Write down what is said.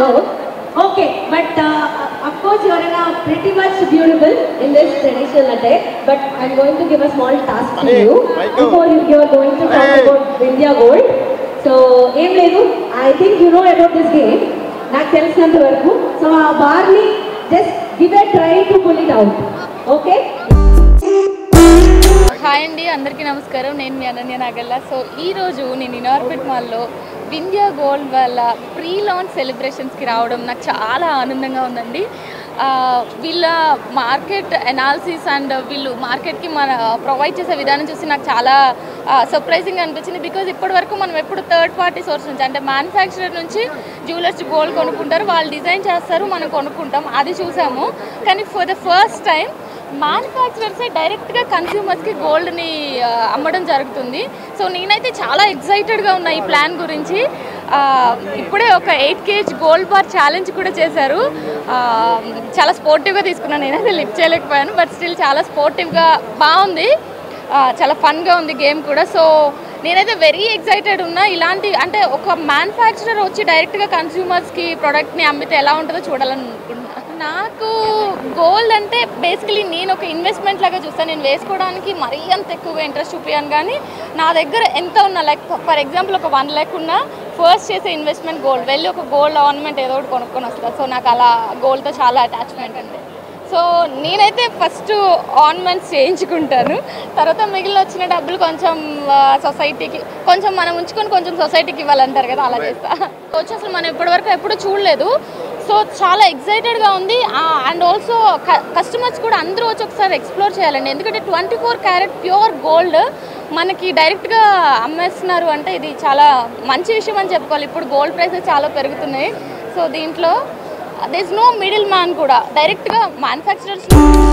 know. Okay, but of course you are pretty much beautiful in this traditional attire. But I'm going to give a small task to you before you are going to talk about Vindhya Gold. So, I think you know about this game. నాకు తెలిసినంత వరకు. So ఆ బార్ని just give a try to pull it out. Okay? Hi అండి, అందరికీ నమస్కారం. నేను మీ Ananya Nagalla. So ఈరోజు నేను ఇనార్బిట్ మాల్లో వింధ్యా గోల్డ్ వాళ్ళ ప్రీ లాంచ్ సెలబ్రేషన్స్కి రావడం నాకు చాలా ఆనందంగా ఉందండి. వీళ్ళ మార్కెట్ అనాలిసిస్ అండ్ వీళ్ళు మార్కెట్కి మన ప్రొవైడ్ చేసే విధానం చూసి నాకు చాలా సర్ప్రైజింగ్ అనిపించింది. బికాజ్ ఇప్పటివరకు మనం ఎప్పుడు థర్డ్ పార్టీ సోర్స్ నుంచి అంటే మ్యానుఫ్యాక్చరర్ నుంచి జ్యువెలర్స్ గోల్డ్ కొనుక్కుంటారు, వాళ్ళు డిజైన్ చేస్తారు, మనం కొనుక్కుంటాం, అది చూసాము. కానీ ఫర్ ద ఫస్ట్ టైం మ్యానుఫ్యాక్చరర్సే డైరెక్ట్గా కన్స్యూమర్స్కి గోల్డ్ని అమ్మడం జరుగుతుంది. సో నేనైతే చాలా ఎక్సైటెడ్గా ఉన్నా ఈ ప్లాన్ గురించి. ఇప్పుడే ఒక 8 kg గోల్డ్ బార్ ఛాలెంజ్ కూడా చేశారు. చాలా స్పోర్టివ్గా తీసుకున్నాను, నేనైతే లిఫ్ట్ చేయలేకపోయాను. బట్ స్టిల్ చాలా స్పోర్టివ్గా బాగుంది, చాలా ఫన్గా ఉంది గేమ్ కూడా. సో నేనైతే వెరీ ఎక్సైటెడ్ ఉన్నా. ఇలాంటి అంటే ఒక మ్యానుఫ్యాక్చరర్ వచ్చి డైరెక్ట్గా కన్స్యూమర్స్కి ప్రోడక్ట్ని అమ్మితే ఎలా ఉంటుందో చూడాలని అనుకుంటున్నాను. నాకు గోల్డ్ అంటే బేసికలీ నేను ఒక ఇన్వెస్ట్మెంట్ లాగా చూస్తాను. నేను వేసుకోవడానికి మరీ అంత ఎక్కువగా ఇంట్రెస్ట్ చూపించాను, కానీ నా దగ్గర ఎంత ఉన్నా, లైక్ ఫర్ ఎగ్జాంపుల్ ఒక 1 lakh ఉన్నా ఫస్ట్ చేసే ఇన్వెస్ట్మెంట్ గోల్డ్. వెళ్ళి ఒక గోల్డ్ ఆర్నమెంట్ ఏదో ఒకటి కొనుక్కొని వస్తాను. సో నాకు అలా గోల్డ్తో చాలా అటాచ్మెంట్ ఉంది. సో నేనైతే ఫస్ట్ ఆర్నమెంట్స్ చేయించుకుంటాను, తర్వాత మిగిలిన వచ్చిన డబ్బులు కొంచెం సొసైటీకి, కొంచెం మనం ఉంచుకొని కొంచెం సొసైటీకి ఇవ్వాలంటారు కదా, అలా చేస్తా. వచ్చి అసలు మనం ఇప్పటివరకు ఎప్పుడూ చూడలేదు. సో చాలా ఎక్సైటెడ్గా ఉంది. అండ్ ఆల్సో కస్టమర్స్ కూడా అందరూ వచ్చి ఒకసారి ఎక్స్ప్లోర్ చేయాలండి. ఎందుకంటే 24 karat ప్యూర్ గోల్డ్ మనకి డైరెక్ట్గా అమ్మేస్తున్నారు అంటే ఇది చాలా మంచి విషయం అని చెప్పుకోవాలి. ఇప్పుడు గోల్డ్ ప్రైసెస్ చాలా పెరుగుతున్నాయి. సో దీంట్లో there is no middle man కూడా, డైరెక్ట్గా మ్యానుఫ్యాక్చరర్స్